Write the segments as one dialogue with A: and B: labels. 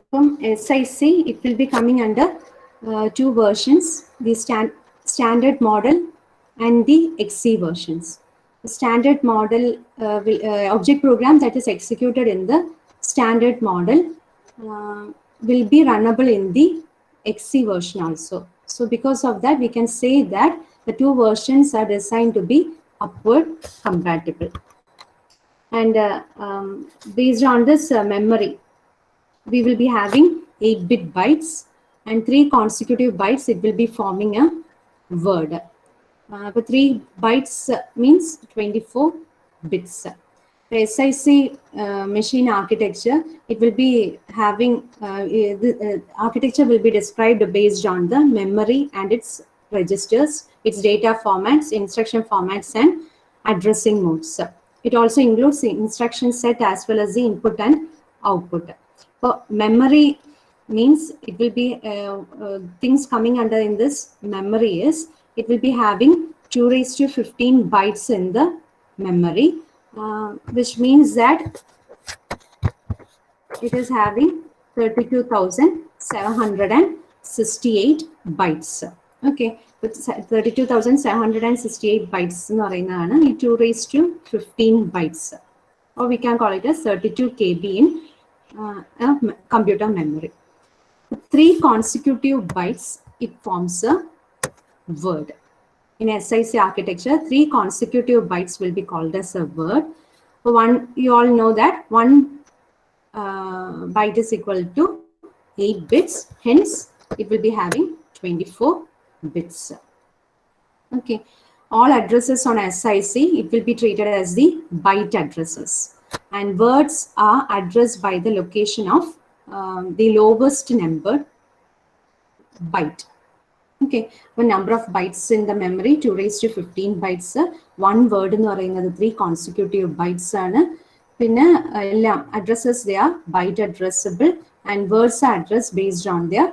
A: From SIC, it will be coming under two versions, the standard model and the XC versions. The standard model object program that is executed in the standard model will be runnable in the XC version also. So because of that, we can say that the two versions are designed to be upward compatible. And based on this memory, we will be having 8-bit bytes and 3 consecutive bytes. It will be forming a word. But 3 bytes means 24 bits. The SIC machine architecture, it will be having the architecture will be described based on the memory and its registers, its data formats, instruction formats, and addressing modes. It also includes the instruction set as well as the input and output. So memory means it will be things coming under in this memory is it will be having 2 raised to 15 bytes in the memory, which means that it is having 32,768 bytes. Okay, but 32,768 bytes in 2 raised to 15 bytes, or we can call it as 32 KB in computer memory. 3 consecutive bytes, it forms a word. In SIC architecture, 3 consecutive bytes will be called as a word. One, you all know that 1 byte is equal to 8 bits. Hence, it will be having 24 bits. Okay. All addresses on SIC, it will be treated as the byte addresses. And words are addressed by the location of the lowest number byte. Okay, one number of bytes in the memory, 2 raised to 15 bytes. One word in the 3 consecutive bytes. Addresses, they are byte addressable, and words are addressed based on their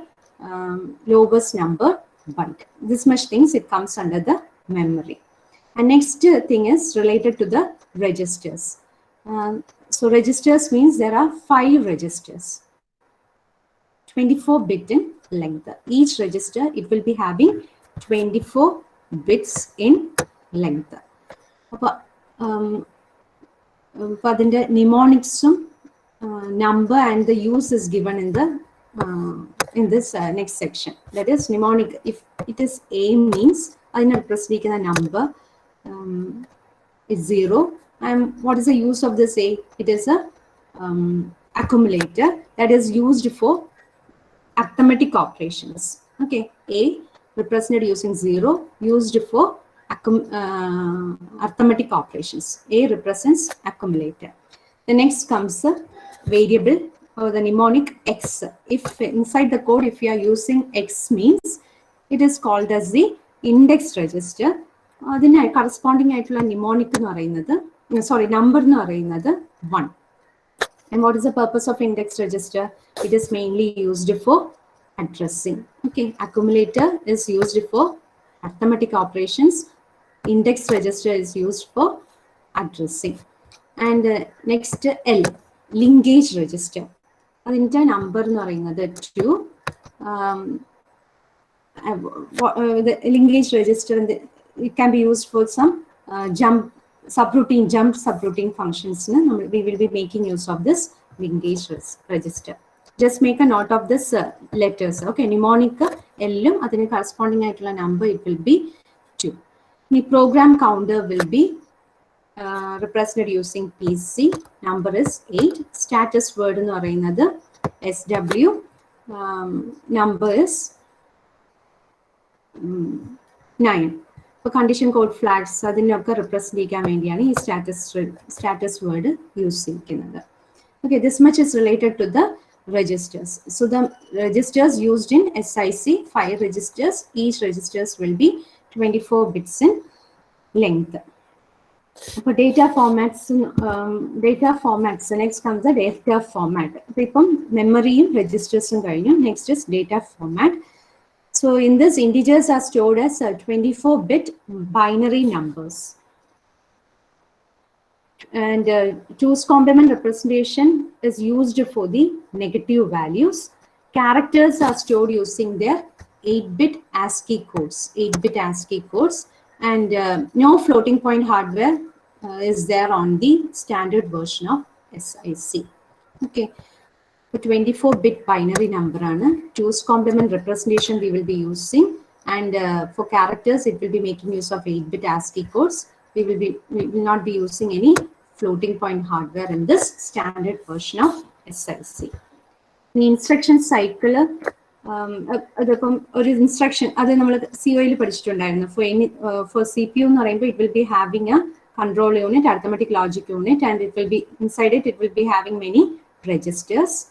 A: lowest number byte. This much things, it comes under the memory. And next thing is related to the registers. So registers means there are 5 registers, 24 bit in length. Each register, it will be having 24 bits in length. The mnemonics number and the use is given in the in this next section. That is mnemonic. If it is A means I represent a number is 0. And what is the use of this A? It is a accumulator that is used for arithmetic operations. Okay, A represented using 0, used for arithmetic operations. A represents accumulator. The next comes the variable or the mnemonic X. If inside the code, if you are using X means, it is called as the index register. Then corresponding mnemonic number 1. And what is the purpose of index register? It is mainly used for addressing. Okay, accumulator is used for arithmetic operations. Index register is used for addressing. And next L, linkage register. Adinte number 2. The linkage register, it can be used for some jump subroutine functions. We will be making use of this linkage register. Just make a note of this letters. Okay, mnemonic L, adine corresponding number, it will be 2. The program counter will be represented using PC. Number is 8. Status word in another SW. Number is 9. For condition code flags, represent status word using. Okay, this much is related to the registers. So the registers used in SIC, 5 registers. Each registers will be 24 bits in length. For data formats, next comes the data format. Memory registers. Next is data format. So in this, integers are stored as 24-bit binary numbers. And 2's complement representation is used for the negative values. Characters are stored using their 8-bit ASCII codes, 8-bit ASCII codes, and no floating point hardware is there on the standard version of SIC. Okay, the 24-bit binary number, 2's complement representation we will be using, and for characters it will be making use of 8-bit ASCII codes. We will not be using any floating point hardware in this standard version of SIC. The instruction cycle, or instruction, other COI for CPU, it will be having a control unit, arithmetic logic unit, and it will be inside it will be having many registers.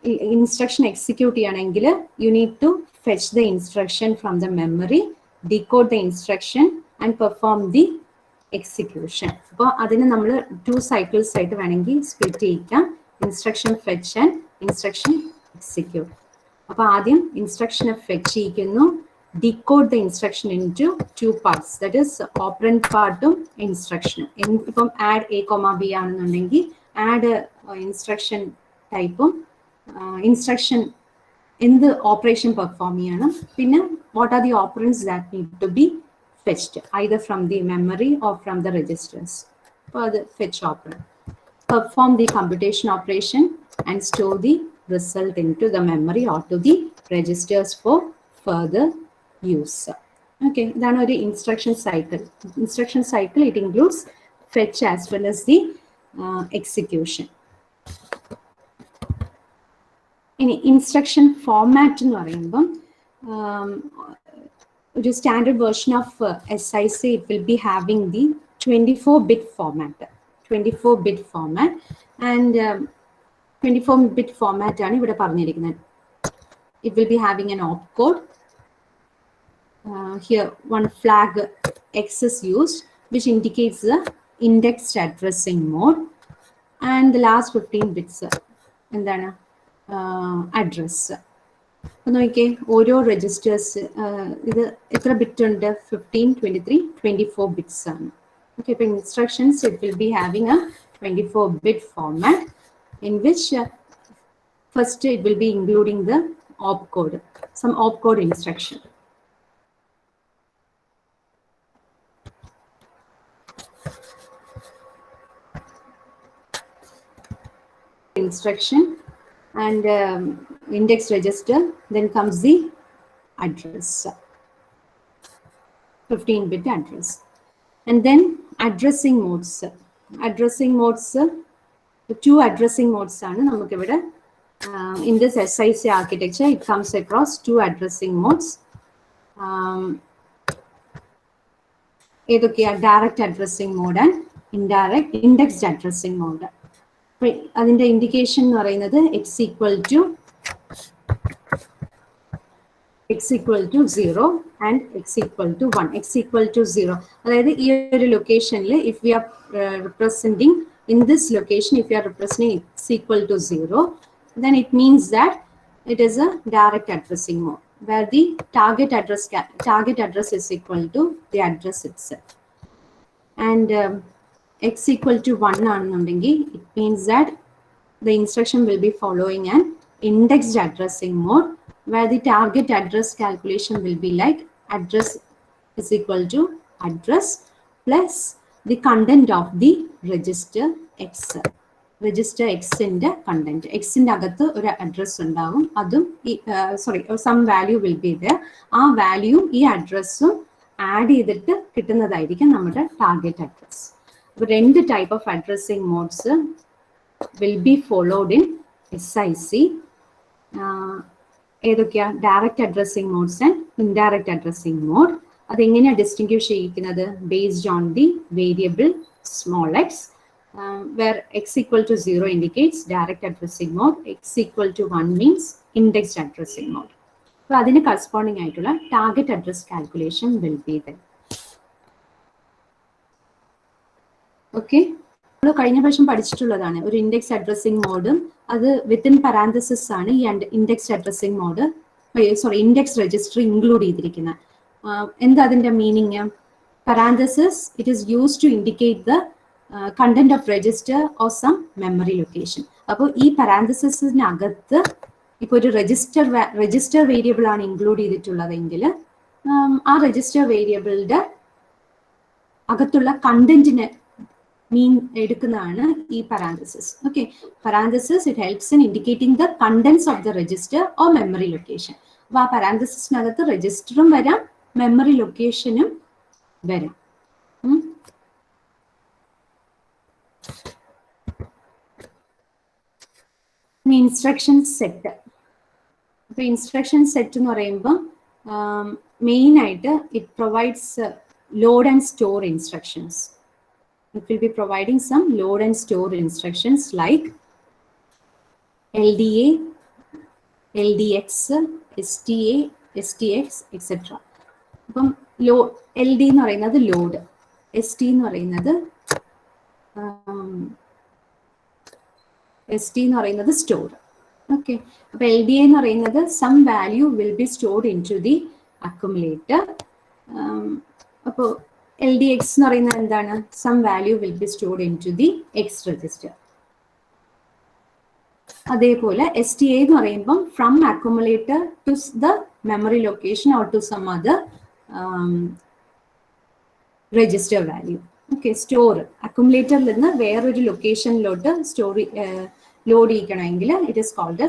A: Instruction execute, you need to fetch the instruction from the memory, decode the instruction, and perform the execution. So, that's 2 cycles split instruction fetch and instruction execute. So, instruction fetch decode the instruction into 2 parts, that is operand part instruction. Add A, B add instruction type instruction in the operation performing. What are the operands that need to be fetched either from the memory or from the registers for the fetch operand? Perform the computation operation and store the result into the memory or to the registers for further use. Okay, then the instruction cycle. Instruction cycle, it includes fetch as well as the execution. In instruction format, the standard version of SIC, it will be having the 24-bit format. 24-bit format, and 24-bit format, it will be having an opcode. Here, one flag X is used, which indicates the indexed addressing mode, and the last 15 bits and then address. Okay, Oro registers bit 15, 23, 24 bits. Okay, in instructions, it will be having a 24-bit format in which first it will be including the opcode, some opcode instruction. Instruction and index register, then comes the address, 15-bit address, and then addressing modes. Addressing modes, the 2 addressing modes are in this SIC architecture. It comes across 2 addressing modes. Direct addressing mode and indirect indexed addressing mode. The indication x equal to 0 and x equal to 1. X equal to 0. This location, if we are representing in this location, if we are representing x equal to 0, then it means that it is a direct addressing mode, where the target address is equal to the address itself. And x equal to 1, it means that the instruction will be following an indexed addressing mode, where the target address calculation will be like address is equal to address plus the content of the register X. Register X in the content. X in the address some value will be there. Our value e address add the target address. Two type of addressing modes will be followed in SIC. Direct addressing modes and indirect addressing mode. That's distinguish based on the variable small x, where x equal to 0 indicates direct addressing mode, x equal to 1 means indexed addressing mode. So that's corresponding target address calculation will be there. Okay. Index addressing mode, within parenthesis and index addressing mode, index register include. What is the meaning? parenthesis, it is used to indicate the content of register or some memory location. അപ്പോൾ ഈ parenthesisനകത്ത് ഇപ്പോൾ ഒരു register variable ആണ് include ചെയ്തിട്ടുള്ളതെങ്കിൽ ആ register വേരിയബിളിന്റെ അകത്തുള്ള കണ്ടന്റിനെ മീൻ എടുക്കുന്നതാണ് ഈ parenthesis. Okay, parenthesis, it helps in indicating the contents of the register or memory location. അപ്പോൾ ആ parenthesisനകത്ത് രജിസ്റ്ററും വരാം, മെമ്മറി ലൊക്കേഷനും വരാം. Instruction set. അപ്പോൾ ഇൻസ്ട്രക്ഷൻ സെറ്റ് എന്ന് പറയുമ്പോൾ മെയിൻ ആയിട്ട് it provides load and store instructions. It will be providing some load and store instructions like LDA, LDX, STA, STX, etc. അപ്പം LD എന്ന് പറയുന്നത് ലോഡ്, ST എന്ന് പറയുന്നത് സ്റ്റോർ. ഓക്കെ, അപ്പോൾ LDA എന്ന് പറയുന്നത് some value will be stored in to the accumulator. അപ്പോൾ LDX എന്ന് പറയുന്നത് എന്താണ്? Some value will be stored in to the X register. അതേപോലെ STA എന്ന് പറയുമ്പം from accumulator to the memory location or to some other register value. Okay, store അക്യുമുലേറ്ററിൽ നിന്ന് വേറൊരു ലൊക്കേഷനിലോട്ട് ലോഡ് ചെയ്യിക്കണമെങ്കിൽ it is called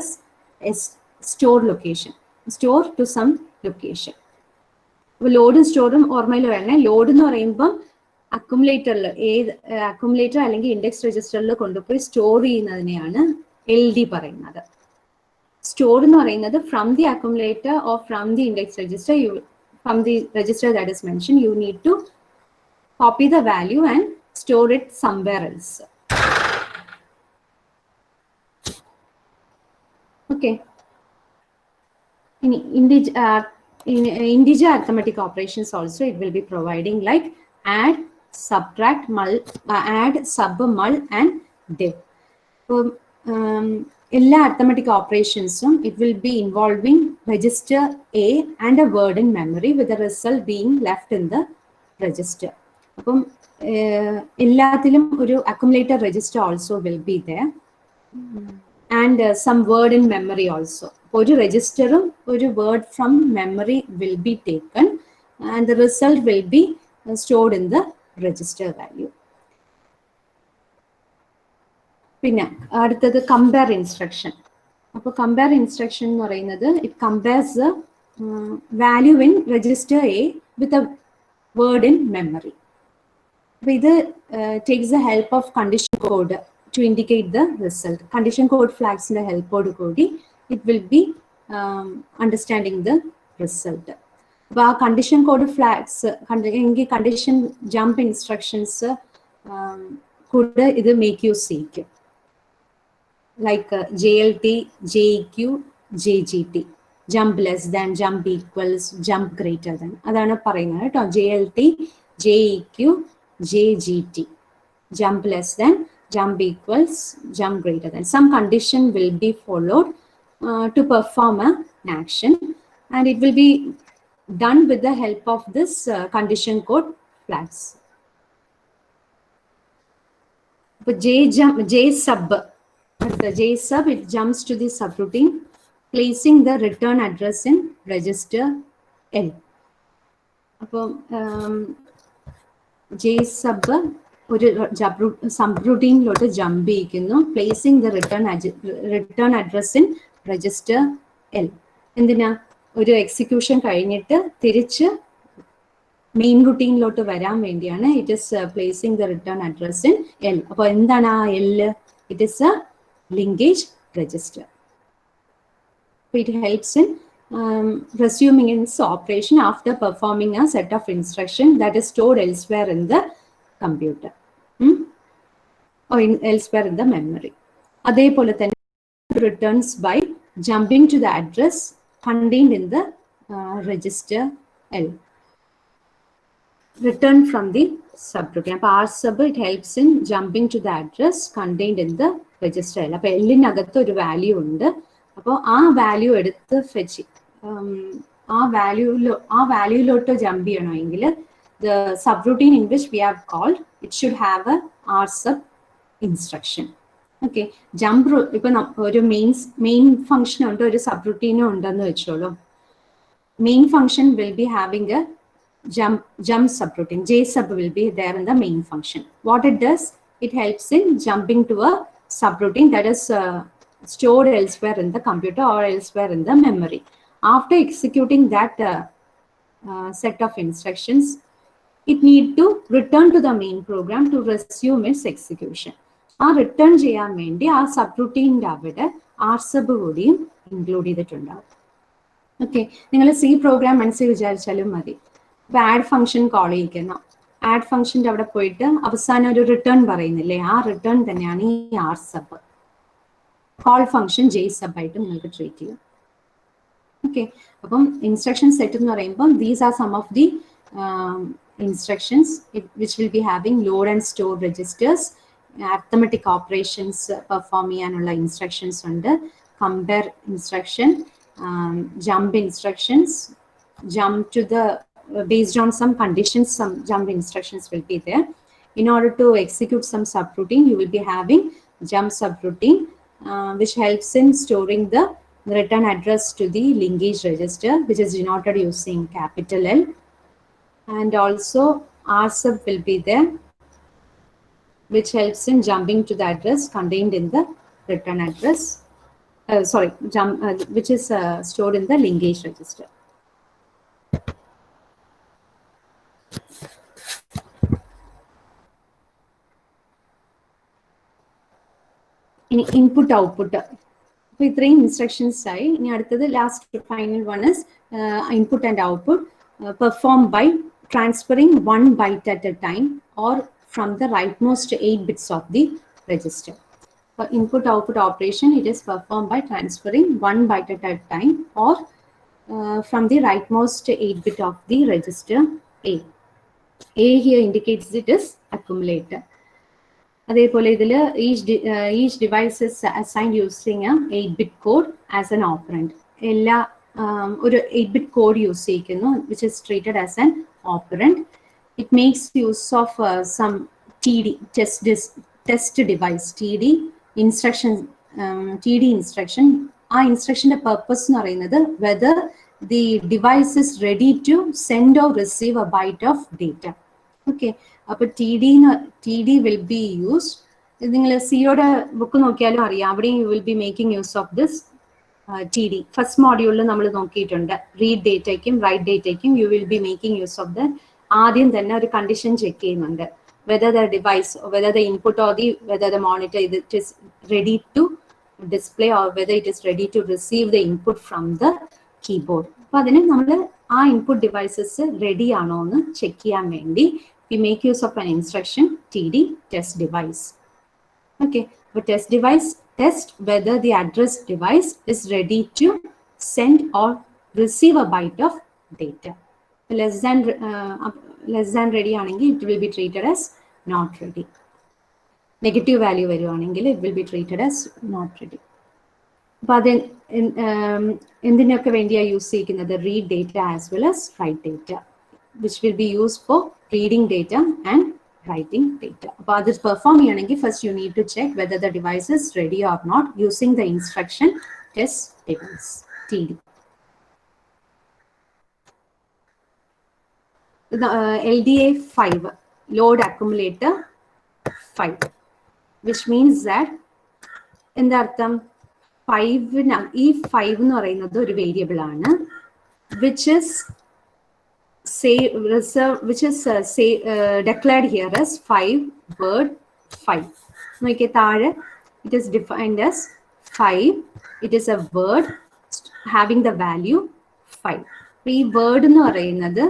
A: as store location, store to some location. അപ്പോൾ ലോഡും സ്റ്റോറും ഓർമ്മയിൽ വരണേ. ലോഡ് എന്ന് പറയുമ്പം അക്യുമുലേറ്ററിൽ അക്യുമുലേറ്റർ അല്ലെങ്കിൽ ഇൻഡെക്സ് രജിസ്റ്ററിൽ കൊണ്ടുപോയി സ്റ്റോർ ചെയ്യുന്നതിനെയാണ് LD പറയുന്നത്. സ്റ്റോർ എന്ന് പറയുന്നത് from the accumulator or from the index register, from the register that is mention, you need to copy the value and store it somewhere else. Okay. In integer arithmetic operations also it will be providing like add, subtract, add, sub, mul and div. So എല്ലാ arithmetic operations it will be involving register A and a word in memory with the result being left in the register. അപ്പം എല്ലാത്തിലും ഒരു accumulator register also will be there and some word in memory also. ഒരു രജിസ്റ്ററും ഒരു word from memory will be taken and the result will be stored in the register value. പിന്നെ അടുത്തത് compare instruction. അപ്പോൾ compare instruction എന്ന് പറയുന്നത് it compares the value in register A with a word in memory. ഇത് takes the help of condition code to indicate the result. Condition code flags in the help of code, it will be understanding the result. But condition code flags, condition jump instructions could either make you seek like JLT, JEQ, JGT. Jump less than, jump equals, jump greater than. Adana parayna to JLT, JEQ, JGT. Jump less than, jump equals, jump greater than. Some condition will be followed to perform an action, and it will be done with the help of this condition code flags. But J sub, it jumps to the subroutine, placing the return address in register L. J sub ഒരു സബ്റൂട്ടീനിലോട്ട് jump ചെയ്യിക്കുന്നു, placing the return address in register L. എന്തിനാ? ഒരു execution കഴിഞ്ഞിട്ട് തിരിച്ച് main റുട്ടീനിലോട്ട് വരാൻ വേണ്ടിയാണ് it is placing the return address in L. അപ്പോൾ എന്താണ് ആ L? It is A linkage register. It helps in resuming its operation after performing a set of instruction that is stored elsewhere in the computer or elsewhere in the memory. Adepole then returns by jumping to the address contained in the register L. Return from the subroutine. R sub, it helps in jumping to the address contained in the register L. അപ്പോൾ L-നകത്ത് ഒരു value ഉണ്ട്. അപ്പോൾ ആ value എടുത്ത് fetch ആ വാല്യൂയിലോട്ട് jump ചെയ്യണമെങ്കിൽ the subroutine in which we have called, it should have a R sub instruction. Okay, jump ഒരു main function ഉണ്ട്, ഒരു subroutine ഉണ്ടെന്ന് വെച്ചോളൂ. Main function will be having a jump subroutine. J sub will be there in the main function. What it does, it helps in jumping to a subroutine that is stored elsewhere in the computer or elsewhere in the memory. After executing that set of instructions, it need to return to the main program to resume its execution. ആ return ചെയ്യാൻ വേണ്ടി ആ സബ്റൂട്ടീൻ്റെ അവിടെ R sub കൂടിയും include ചെയ്തിട്ടുണ്ടാവും. Okay, നിങ്ങൾ C programme മനസ്സിൽ വിചാരിച്ചാലും മതി. ഇപ്പൊ ആഡ് ഫംഗ്ഷൻ കോൾ ചെയ്യിക്കുന്നു, ആഡ് ഫംഗ്ഷൻ്റെ അവിടെ പോയിട്ട് അവസാനം ഒരു റിട്ടേൺ പറയുന്നില്ലേ, ആ റിട്ടേൺ തന്നെയാണ് ഈ R sub. Call function J sub ആയിട്ട് നിങ്ങൾക്ക് ട്രീറ്റ് ചെയ്യും. ഓക്കെ, അപ്പം ഇൻസ്ട്രക്ഷൻ സെറ്റ് എന്ന് പറയുമ്പോൾ these are some of the instructions which will be having load and store registers, arithmetic operations perform ചെയ്യാനുള്ള instructions ഉണ്ട്, compare instruction, jump instructions, jump to the based on some conditions, some jump instructions will be there. In order to execute some subroutine, you will be having jump subroutine, which helps in storing the return address to the linkage register, which is denoted using capital L. And also R sub will be there, which helps in jumping to the address contained in the return address, which is stored in the linkage register. In input output, so three instructions ആയി. ഇനി അടുത്തത് last final one is input and output performed by transferring 1 byte at a time or from the rightmost 8 bits of the register. For input output operation, it is performed by transferring 1 byte at a time or from the rightmost 8 bit of the register A. A here indicates it is accumulator. അതേപോലെ ഇതിൽ each device is assigned using a 8-bit code as an operand. എല്ലാ ഒരു 8-bit code use ചെയ്യിക്കുന്നു, which is treated as an operand. It makes use of some TD, test device, TD instruction, TD instruction. ആ ഇൻസ്ട്രക്ഷൻ്റെ purpose എന്ന് പറയുന്നത് whether the device is ready to send or receive a byte of data. Okay, അപ്പോൾ TD will be used. നിങ്ങൾ സിയുടെ book നോക്കിയാലും അറിയാം, അവിടെയും you will be making use of this TD. First മോഡ്യൂളിൽ നമ്മൾ നോക്കിയിട്ടുണ്ട്, റീഡ് ഡേറ്റയ്ക്കും റൈറ്റ് ഡേറ്റയ്ക്കും you will be making use of the. ആദ്യം തന്നെ ഒരു കണ്ടീഷൻ ചെക്ക് ചെയ്യുന്നുണ്ട്, whether the device, whether the input or whether the monitor it is ready to display or whether it is ready to receive the input from the keyboard. അപ്പോൾ അതിന് നമ്മൾ ആ input devices ready ആണോ എന്ന് check ചെയ്യാൻ വേണ്ടി we make use of an instruction TD, test device. Okay, but test device test whether the address device is ready to send or receive a byte of data. Less than ready ആണെങ്കിൽ it will be treated as not ready. Negative value വരുവാണെങ്കിൽ it will be treated as not ready. അപ്പോൾ അത് എന്തിനൊക്കെ വേണ്ടിയാണ് use ചെയ്യുന്നത്? read data as well as write data, which will be used for reading data and writing data. അപ്പോൾ അത് perform ചെയ്യണമെങ്കിൽ first you need to check whether the device is ready or not using the instruction test device, TD. The LDA 5, load accumulator 5, which means that എന്താ അർത്ഥം? 5 ഈ 5 എന്ന് പറയുന്നത് ഒരു variable ആണ്, which is declared here as 5 word 5. നോക്കിയേ താഴെ it is defined as 5. It is a word having the value 5. ഈ വേർഡ് എന്ന് പറയുന്നത്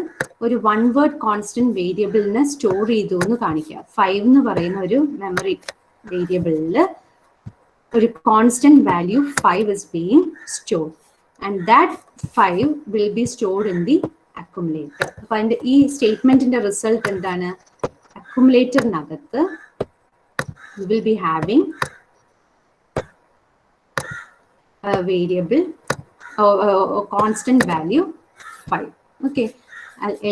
A: ഒരു 1 word കോൺസ്റ്റന്റ് വേരിയബിളിനെ സ്റ്റോർ ചെയ്തു എന്ന് കാണിക്കുക. 5 എന്ന് പറയുന്ന ഒരു മെമ്മറി വേരിയബിളിൽ ഒരു constant value 5 is being stored, and that 5 will be stored in the accumulator. അപ്പോൾ അതിൻ്റെ ഈ സ്റ്റേറ്റ്മെന്റിന്റെ റിസൾട്ട് എന്താണ്? അക്യുമുലേറ്ററിനകത്ത് you will be having a variable or constant value 5. Okay,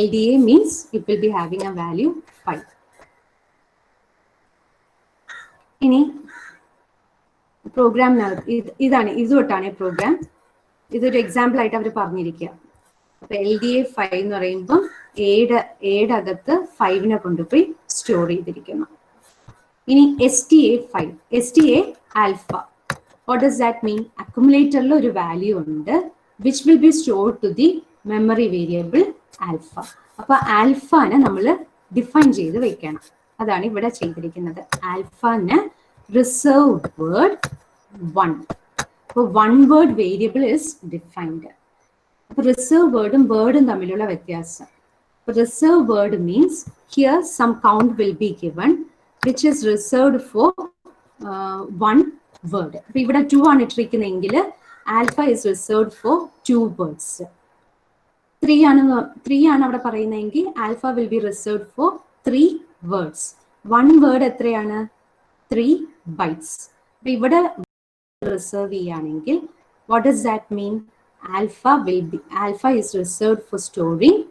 A: LDA means it will be having a value 5. ഇനി പ്രോഗ്രാമിനകത്ത് ഇത് തൊട്ടാണ് programme. ഇതൊരു example ആയിട്ട് അവർ പറഞ്ഞിരിക്കുക. അപ്പൊ LDA 5 എന്ന് പറയുമ്പോൾ എയുടെ അകത്ത് 5നെ കൊണ്ടുപോയി സ്റ്റോർ ചെയ്തിരിക്കുന്നു. ഇനി STA 5, STA alpha. What does that mean? അക്യുമുലേറ്ററിൽ ഒരു വാല്യൂ ഉണ്ട് which will be stored to the memory variable alpha. അപ്പൊ ആൽഫനെ നമ്മൾ ഡിഫൈൻ ചെയ്ത് വെക്കണം. അതാണ് ഇവിടെ ചെയ്തിരിക്കുന്നത്. ആൽഫന് റിസർവ്ഡ് വേർഡ് 1. അപ്പോൾ 1 വേർഡ് വേരിയബിൾ ഇസ് ഡിഫൈൻഡ്. അപ്പോൾ റിസർവ് വേർഡും വേർഡും തമ്മിലുള്ള വ്യത്യാസം. Reserve word means here some count will be given which is reserved for 1 word. അപ്പൊ ഇവിടെ 2 ആണ് ഇട്ടിരിക്കുന്നതെങ്കിൽ alpha is reserved four 2 words. 3 ആണ് അവിടെ പറയുന്നതെങ്കിൽ alpha will be reserved for 3 words. 1 word എത്രയാണ്? 3 ബൈറ്റ്സ്. അപ്പൊ ഇവിടെ റിസർവ് ചെയ്യുകയാണെങ്കിൽ what does that mean? Alpha is reserved for storing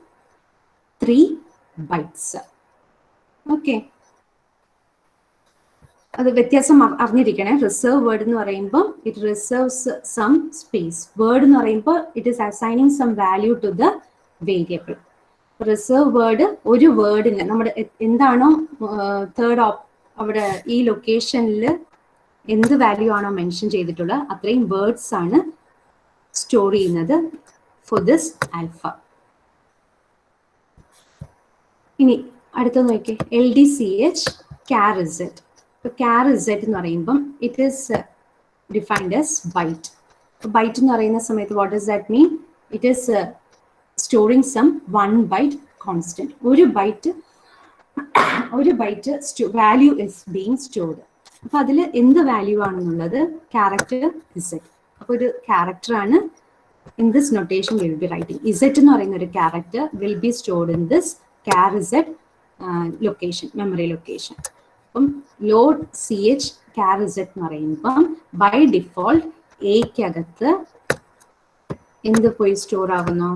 A: 3 bytes. Okay, അത് വ്യത്യാസം അറിഞ്ഞിരിക്കണേ. റിസർവ് വേർഡ് എന്ന് പറയുമ്പോൾ it reserves some space. Word എന്ന് പറയുമ്പോൾ it is assigning some value to the variable. Reserve word ഒരു വേർഡിന് നമ്മുടെ എന്താണോ തേർഡ് അവിടെ ഈ ലൊക്കേഷനിൽ എന്ത് വാല്യൂ ആണോ മെൻഷൻ ചെയ്തിട്ടുള്ളത് അത്രയും വേർഡ്സ് ആണ് സ്റ്റോർ ചെയ്യുന്നത് ഫോർ ദിസ് ആൽഫ. ഇനി അടുത്ത നോക്കിയേ, LDCH char z. char z എന്ന് പറയുമ്പം it is defined as byte. Byte എന്ന് പറയുന്ന സമയത്ത് what does that mean? It is storing some 1 byte constant. ഒരു byte value is being stored. അപ്പൊ അതിൽ എന്ത് വാല്യൂ ആണെന്നുള്ളത് ക്യാരക്ടർ z. അപ്പൊ ഒരു ക്യാരക്ടർ ആണ് in this notation will be writing. z എന്ന് പറയുന്ന ഒരു character will be stored in this char z location, memory location. അപ്പം ലോഡ് CH char z എന്ന് പറയുമ്പം ബൈ ഡിഫോൾട്ട് എക്കകത്ത് എന്ത് പോയി സ്റ്റോർ ആവുന്നു?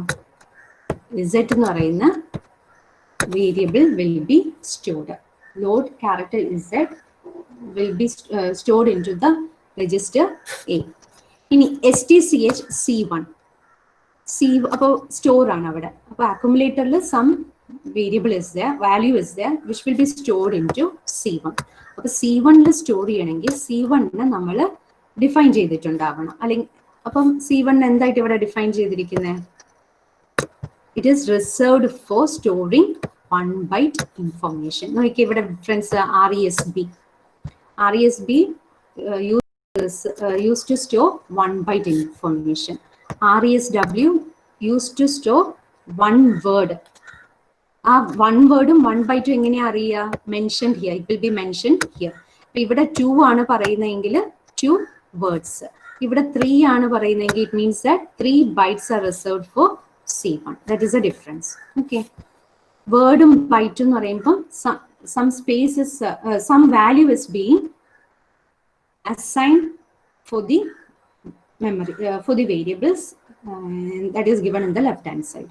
A: z എന്ന് പറയുന്ന variable will be stored. Load character z will be stored into the register A. ഇനി STCH C1. അപ്പോൾ സ്റ്റോർ ആണ് അവിടെ. അപ്പോൾ അക്യുമുലേറ്ററിൽ some variable is there, value is there which will be stored in to C1. അപ്പോൾ C1ൽ store ചെയ്യണമെങ്കിൽ C1നെ നമ്മൾ define ചെയ്തിട്ടുണ്ടാവണം. അല്ലെങ്കിൽ അപ്പം C1 എന്തായിട്ട് ഇവിടെ ഡിഫൈൻ ചെയ്തിരിക്കുന്നത്? It is reserved for storing 1 byte information. നോക്കിയാൽ ഇവിടെ friends RESB used to store 1 byte information. RESW used to store 1 word. ആ 1 വേർഡും 1 ബൈറ്റും എങ്ങനെയാ അറിയുക? Mentioned here, it will be mentioned here. അപ്പൊ ഇവിടെ 2 ആണ് പറയുന്നതെങ്കിൽ 2 വേർഡ്സ്. ഇവിടെ 3 ആണ് പറയുന്നതെങ്കിൽ it means that 3 bytes are reserved for C1. That is a difference. Okay, വേർഡും ബൈറ്റും എന്ന് പറയുമ്പോൾ some spaces, some value is being assigned for the memory, for the variables that is given in the left hand side.